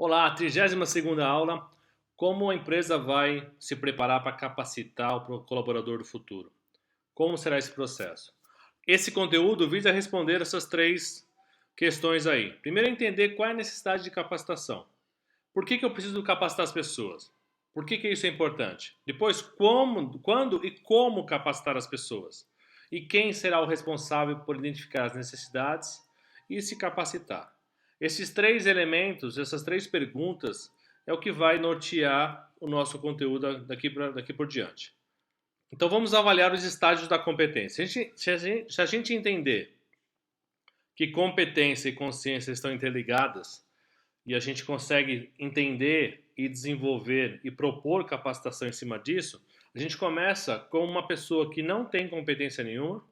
Olá, 32ª aula. Como a empresa vai se preparar para capacitar o colaborador do futuro? Como será esse processo? Esse conteúdo visa responder essas três questões aí. Primeiro, entender qual é a necessidade de capacitação. Por que eu preciso capacitar as pessoas? Por que isso é importante? Depois, quando e como capacitar as pessoas? E quem será o responsável por identificar as necessidades e se capacitar? Esses três elementos, essas três perguntas, é o que vai nortear o nosso conteúdo daqui por diante. Então vamos avaliar os estágios da competência. Se a gente entender que competência e consciência estão interligadas, e a gente consegue entender e desenvolver e propor capacitação em cima disso, a gente começa com uma pessoa que não tem competência nenhuma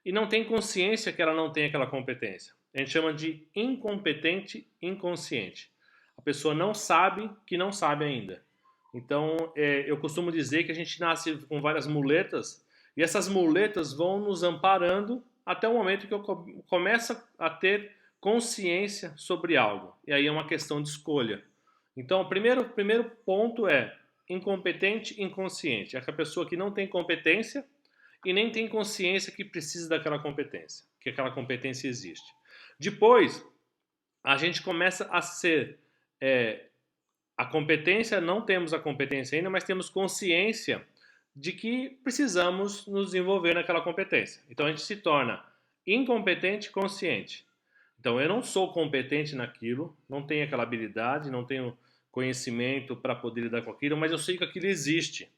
e não tem consciência que ela não tem aquela competência. A gente chama de incompetente inconsciente. A pessoa não sabe que não sabe ainda. Então, eu costumo dizer que a gente nasce com várias muletas e essas muletas vão nos amparando até o momento que eu começo a ter consciência sobre algo. E aí é uma questão de escolha. Então, o primeiro ponto é incompetente inconsciente. É a pessoa que não tem competência e nem tem consciência que precisa daquela competência, que aquela competência existe. Depois, a gente começa a ser a competência, não temos a competência ainda, mas temos consciência de que precisamos nos desenvolver naquela competência. Então a gente se torna incompetente consciente. Então eu não sou competente naquilo, não tenho aquela habilidade, não tenho conhecimento para poder lidar com aquilo, mas eu sei que aquilo existe.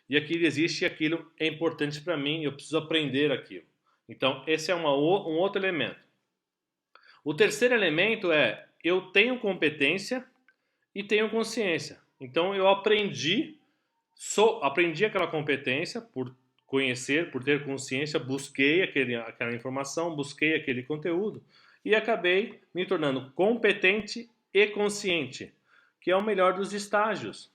E aquilo existe e aquilo é importante para mim, eu preciso aprender aquilo. Então esse é um outro elemento. O terceiro elemento é eu tenho competência e tenho consciência. Então eu aprendi aquela competência por conhecer, por ter consciência, busquei aquela informação, busquei aquele conteúdo e acabei me tornando competente e consciente, que é o melhor dos estágios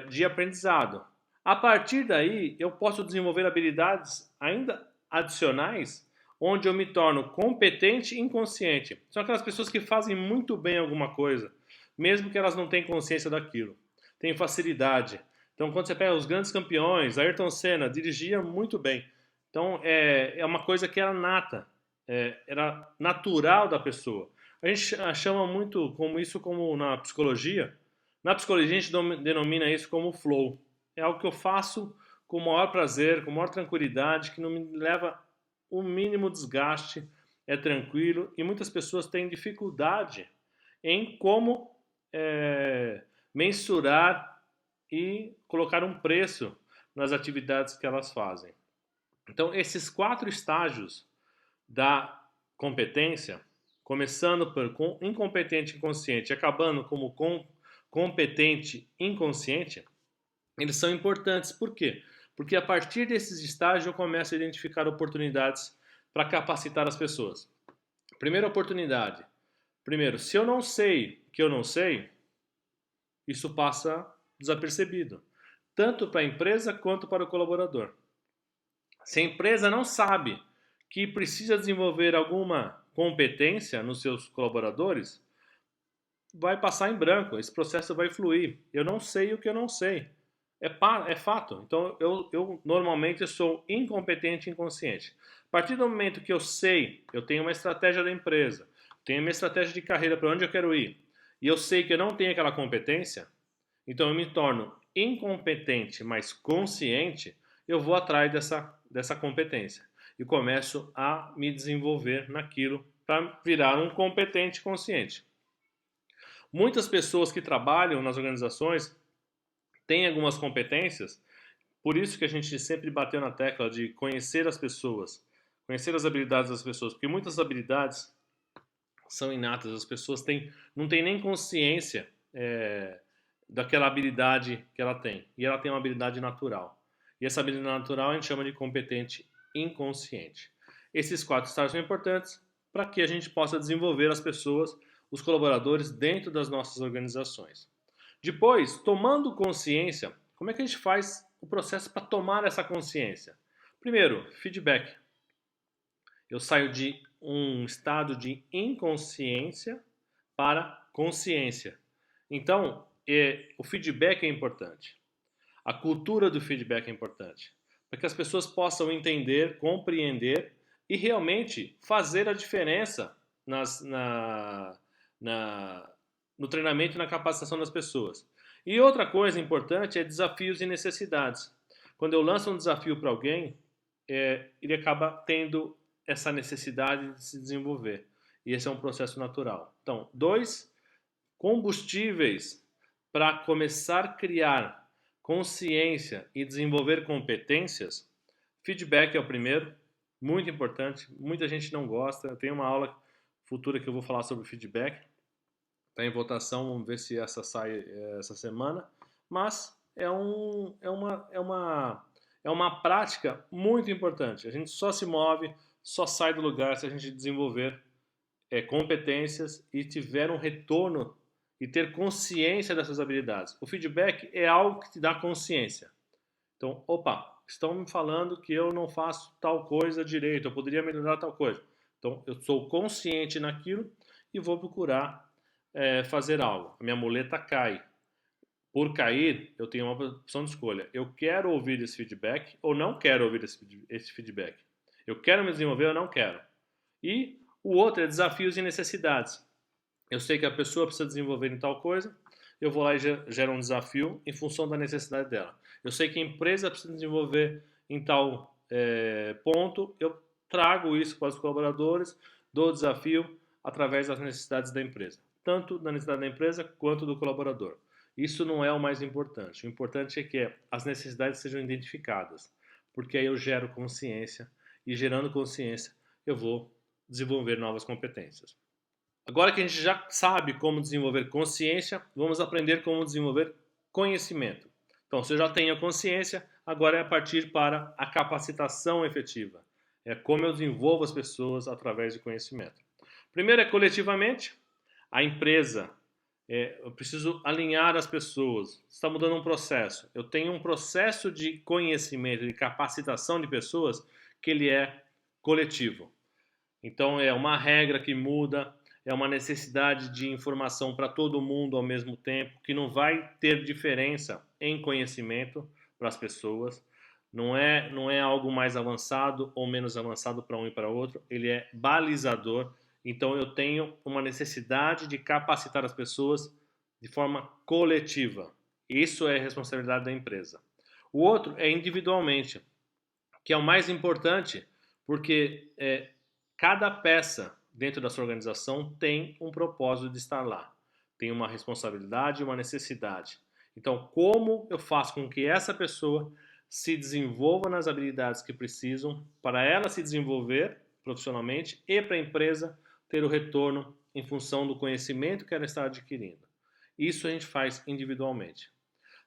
de aprendizado. A partir daí, eu posso desenvolver habilidades ainda adicionais, onde eu me torno competente e inconsciente. São aquelas pessoas que fazem muito bem alguma coisa, mesmo que elas não tenham consciência daquilo. Têm facilidade. Então, quando você pega os grandes campeões, Ayrton Senna dirigia muito bem. Então, é uma coisa que era nata, era natural da pessoa. A gente chama muito como isso como na psicologia. Na psicologia, a gente denomina isso como flow. É algo que eu faço com o maior prazer, com a maior tranquilidade, que não me leva o mínimo desgaste, é tranquilo. E muitas pessoas têm dificuldade em como mensurar e colocar um preço nas atividades que elas fazem. Então, esses quatro estágios da competência, começando por incompetente inconsciente, acabando como competente inconsciente, eles são importantes. Por quê? Porque a partir desses estágios eu começo a identificar oportunidades para capacitar as pessoas. Primeira oportunidade. Primeiro, se eu não sei que eu não sei, isso passa desapercebido, tanto para a empresa quanto para o colaborador. Se a empresa não sabe que precisa desenvolver alguma competência nos seus colaboradores, vai passar em branco, esse processo vai fluir. Eu não sei o que eu não sei. É fato. Então, eu normalmente sou incompetente e inconsciente. A partir do momento que eu sei, eu tenho uma estratégia da empresa, tenho uma estratégia de carreira para onde eu quero ir, e eu sei que eu não tenho aquela competência, então eu me torno incompetente, mas consciente, eu vou atrás dessa competência e começo a me desenvolver naquilo para virar um competente consciente. Muitas pessoas que trabalham nas organizações têm algumas competências, por isso que a gente sempre bateu na tecla de conhecer as pessoas, conhecer as habilidades das pessoas, porque muitas habilidades são inatas, as pessoas não têm nem consciência daquela habilidade que ela tem, e ela tem uma habilidade natural. E essa habilidade natural a gente chama de competente inconsciente. Esses quatro estágios são importantes para que a gente possa desenvolver as pessoas, os colaboradores dentro das nossas organizações. Depois, tomando consciência, como é que a gente faz o processo para tomar essa consciência? Primeiro, feedback. Eu saio de um estado de inconsciência para consciência. Então, o feedback é importante. A cultura do feedback é importante. Para que as pessoas possam entender, compreender e realmente fazer a diferença na, no treinamento e na capacitação das pessoas. E outra coisa importante é desafios e necessidades. Quando eu lanço um desafio para alguém, ele acaba tendo essa necessidade de se desenvolver. E esse é um processo natural. Então, 2 combustíveis para começar a criar consciência e desenvolver competências. Feedback é o primeiro, muito importante. Muita gente não gosta. Eu tenho uma aula futura que eu vou falar sobre feedback. Está em votação, vamos ver se essa sai essa semana. Mas é uma prática muito importante. A gente só se move, só sai do lugar se a gente desenvolver competências e tiver um retorno e ter consciência dessas habilidades. O feedback é algo que te dá consciência. Então, opa, estão me falando que eu não faço tal coisa direito, eu poderia melhorar tal coisa. Então, eu sou consciente naquilo e vou procurar fazer algo. A minha muleta cai. Por cair, eu tenho uma opção de escolha. Eu quero ouvir esse feedback ou não quero ouvir esse feedback. Eu quero me desenvolver ou não quero. E o outro é desafios e necessidades. Eu sei que a pessoa precisa desenvolver em tal coisa, eu vou lá e gero um desafio em função da necessidade dela. Eu sei que a empresa precisa desenvolver em tal ponto, eu trago isso para os colaboradores, dou o desafio através das necessidades da empresa. Tanto da necessidade da empresa quanto do colaborador. Isso não é o mais importante. O importante é que as necessidades sejam identificadas, porque aí eu gero consciência e gerando consciência eu vou desenvolver novas competências. Agora que a gente já sabe como desenvolver consciência, vamos aprender como desenvolver conhecimento. Então, se eu já tenho a consciência, agora é partir para a capacitação efetiva. É como eu desenvolvo as pessoas através de conhecimento. Primeiro é coletivamente, a empresa. Eu preciso alinhar as pessoas. Está mudando um processo. Eu tenho um processo de conhecimento, de capacitação de pessoas que ele é coletivo. Então é uma regra que muda, é uma necessidade de informação para todo mundo ao mesmo tempo, que não vai ter diferença em conhecimento para as pessoas. Não é algo mais avançado ou menos avançado para um e para outro, ele é balizador. Então eu tenho uma necessidade de capacitar as pessoas de forma coletiva. Isso é responsabilidade da empresa. O outro é individualmente, que é o mais importante, porque cada peça dentro da sua organização tem um propósito de estar lá, tem uma responsabilidade e uma necessidade. Então, como eu faço com que essa pessoa se desenvolva nas habilidades que precisam para ela se desenvolver profissionalmente e para a empresa ter o retorno em função do conhecimento que ela está adquirindo. Isso a gente faz individualmente.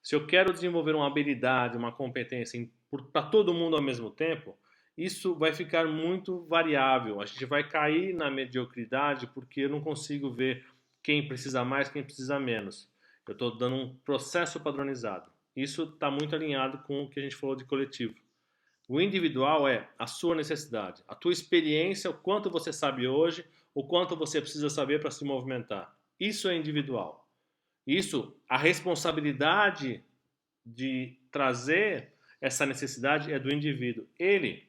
Se eu quero desenvolver uma habilidade, uma competência para todo mundo ao mesmo tempo, isso vai ficar muito variável. A gente vai cair na mediocridade porque eu não consigo ver quem precisa mais, quem precisa menos. Eu estou dando um processo padronizado. Isso está muito alinhado com o que a gente falou de coletivo. O individual é a sua necessidade, a tua experiência, o quanto você sabe hoje, o quanto você precisa saber para se movimentar. Isso é individual. Isso, a responsabilidade de trazer essa necessidade é do indivíduo. Ele,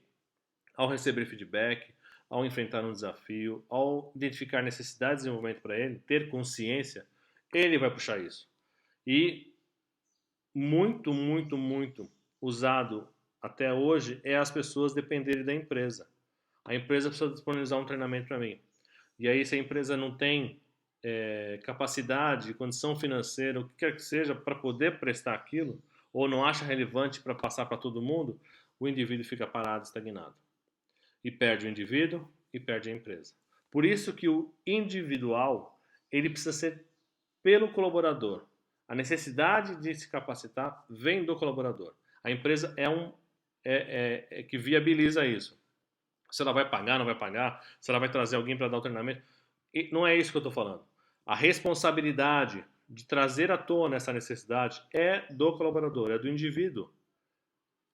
ao receber feedback, ao enfrentar um desafio, ao identificar necessidade de desenvolvimento para ele, ter consciência, ele vai puxar isso. E muito, muito, muito usado até hoje é as pessoas dependerem da empresa. A empresa precisa disponibilizar um treinamento para mim. E aí, se a empresa não tem capacidade, condição financeira, o que quer que seja, para poder prestar aquilo, ou não acha relevante para passar para todo mundo, o indivíduo fica parado, estagnado. E perde o indivíduo e perde a empresa. Por isso que o individual, ele precisa ser pelo colaborador. A necessidade de se capacitar vem do colaborador. A empresa é que viabiliza isso. Se ela vai pagar, não vai pagar, se ela vai trazer alguém para dar o treinamento. E não é isso que eu estou falando. A responsabilidade de trazer à tona essa necessidade é do colaborador, é do indivíduo.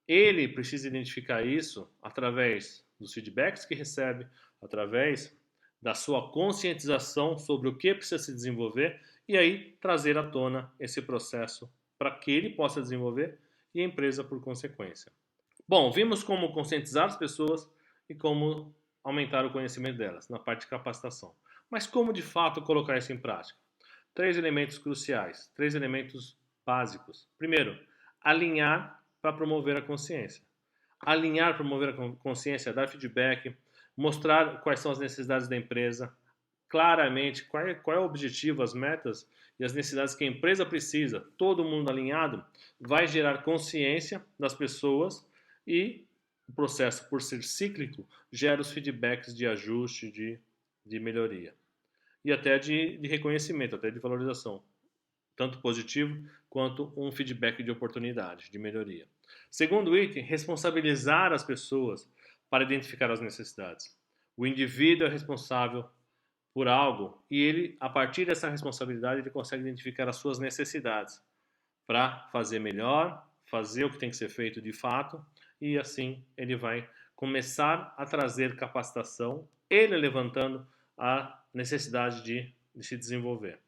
Ele precisa identificar isso através dos feedbacks que recebe, através da sua conscientização sobre o que precisa se desenvolver e aí trazer à tona esse processo para que ele possa desenvolver e a empresa por consequência. Bom, vimos como conscientizar as pessoas e como aumentar o conhecimento delas na parte de capacitação. Mas como de fato colocar isso em prática? Três elementos cruciais, três elementos básicos. Primeiro, alinhar para promover a consciência. Alinhar, promover a consciência, dar feedback, mostrar quais são as necessidades da empresa, claramente qual é o objetivo, as metas e as necessidades que a empresa precisa, todo mundo alinhado, vai gerar consciência das pessoas e o processo, por ser cíclico, gera os feedbacks de ajuste, de melhoria. E até de reconhecimento, até de valorização, tanto positivo quanto um feedback de oportunidade, de melhoria. Segundo item, responsabilizar as pessoas para identificar as necessidades. O indivíduo é responsável por algo e ele, a partir dessa responsabilidade, ele consegue identificar as suas necessidades para fazer melhor, fazer o que tem que ser feito de fato e assim ele vai começar a trazer capacitação, ele levantando a necessidade de se desenvolver.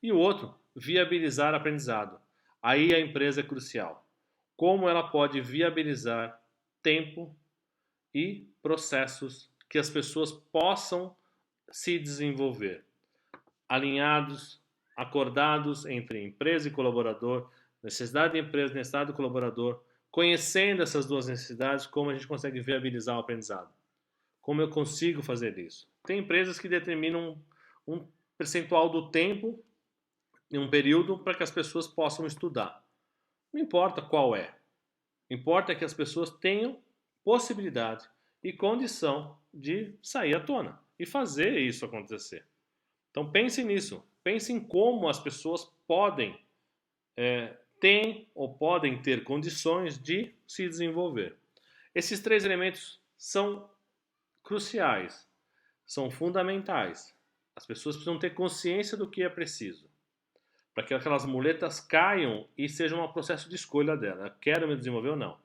E o outro, viabilizar aprendizado. Aí a empresa é crucial. Como ela pode viabilizar tempo e processos que as pessoas possam se desenvolver, alinhados, acordados entre empresa e colaborador, necessidade da empresa, necessidade do colaborador, conhecendo essas duas necessidades, como a gente consegue viabilizar o aprendizado. Como eu consigo fazer isso? Tem empresas que determinam um percentual do tempo em um período para que as pessoas possam estudar. Não importa qual é. Importa que as pessoas tenham possibilidade e condição de sair à tona e fazer isso acontecer. Então pense nisso. Pense em como as pessoas podem, têm ou podem ter condições de se desenvolver. Esses três elementos são cruciais, são fundamentais. As pessoas precisam ter consciência do que é preciso, para que aquelas muletas caiam e seja um processo de escolha dela. Quero me desenvolver ou não.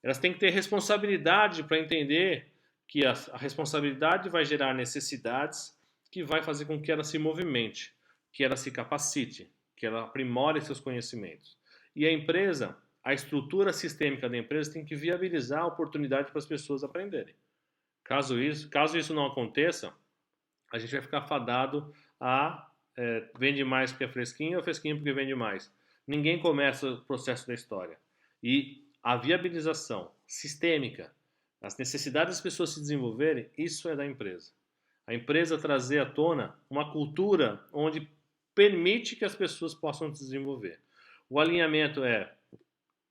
Elas têm que ter responsabilidade para entender que a responsabilidade vai gerar necessidades que vai fazer com que ela se movimente, que ela se capacite, que ela aprimore seus conhecimentos. E a empresa, a estrutura sistêmica da empresa tem que viabilizar a oportunidade para as pessoas aprenderem. Caso isso não aconteça, a gente vai ficar fadado a vende mais porque é fresquinho ou fresquinho porque vende mais. Ninguém começa o processo da história. E a viabilização sistêmica, as necessidades das pessoas se desenvolverem, isso é da empresa. A empresa trazer à tona uma cultura onde permite que as pessoas possam se desenvolver. O alinhamento é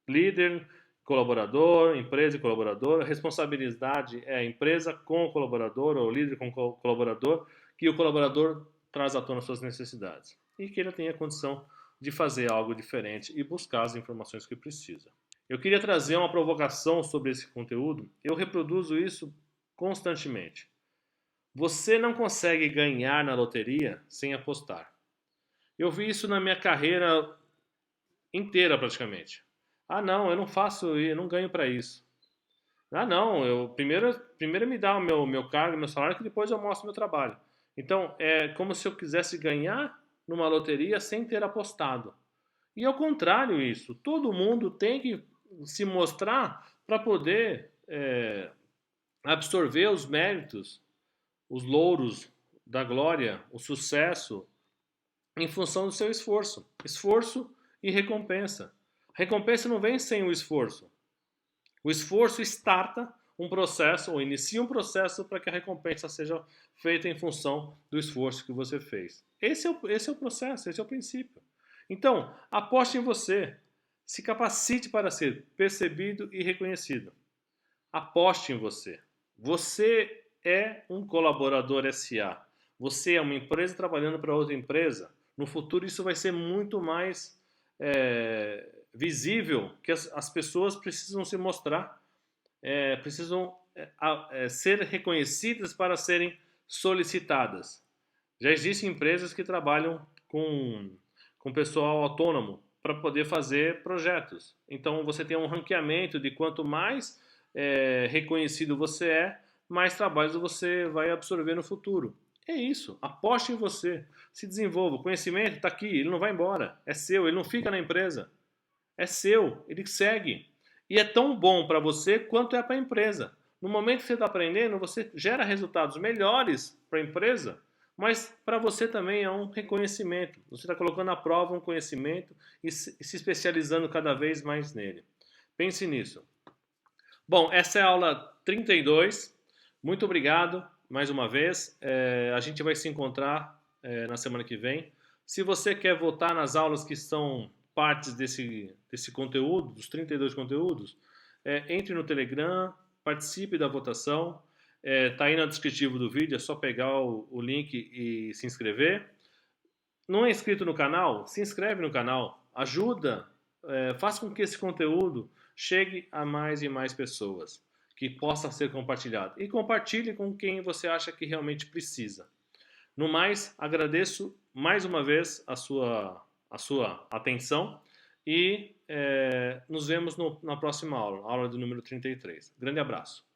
líder, colaborador, empresa e colaborador. A responsabilidade é a empresa com o colaborador ou o líder com o colaborador, que o colaborador traz à tona suas necessidades e que ele tenha condição de fazer algo diferente e buscar as informações que precisa. Eu queria trazer uma provocação sobre esse conteúdo. Eu reproduzo isso constantemente. Você não consegue ganhar na loteria sem apostar. Eu vi isso na minha carreira inteira praticamente. Ah, não, eu não faço, eu não ganho para isso. Ah, não, eu primeiro me dá o meu cargo, meu salário, que depois eu mostro meu trabalho. Então, é como se eu quisesse ganhar numa loteria sem ter apostado. E ao contrário isso, todo mundo tem que se mostrar para poder absorver os méritos, os louros da glória, o sucesso, em função do seu esforço. Esforço e recompensa. A recompensa não vem sem o esforço. O esforço starta um processo ou inicia um processo para que a recompensa seja feita em função do esforço que você fez. Esse é o processo, esse é o princípio. Então, aposte em você. Se capacite para ser percebido e reconhecido. Aposte em você. Você é um colaborador SA. Você é uma empresa trabalhando para outra empresa. No futuro isso vai ser muito mais visível, que as pessoas precisam se mostrar, precisam ser reconhecidas para serem solicitadas. Já existem empresas que trabalham com pessoal autônomo para poder fazer projetos. Então você tem um ranqueamento de quanto mais reconhecido você é, mais trabalhos você vai absorver no futuro. É isso, aposte em você, se desenvolva. O conhecimento está aqui, ele não vai embora, é seu, ele não fica na empresa, é seu, ele segue. E é tão bom para você quanto é para a empresa. No momento que você está aprendendo, você gera resultados melhores para a empresa, mas para você também é um reconhecimento. Você está colocando à prova um conhecimento e se especializando cada vez mais nele. Pense nisso. Bom, essa é a aula 32. Muito obrigado mais uma vez. A gente vai se encontrar na semana que vem. Se você quer votar nas aulas que são partes desse conteúdo, dos 32 conteúdos, entre no Telegram, participe da votação. Tá aí no descritivo do vídeo, é só pegar o link e se inscrever. Não é inscrito no canal? Se inscreve no canal. Ajuda, faça com que esse conteúdo chegue a mais e mais pessoas, que possa ser compartilhado. E compartilhe com quem você acha que realmente precisa. No mais, agradeço mais uma vez a sua atenção e nos vemos na próxima aula, aula do número 33. Grande abraço.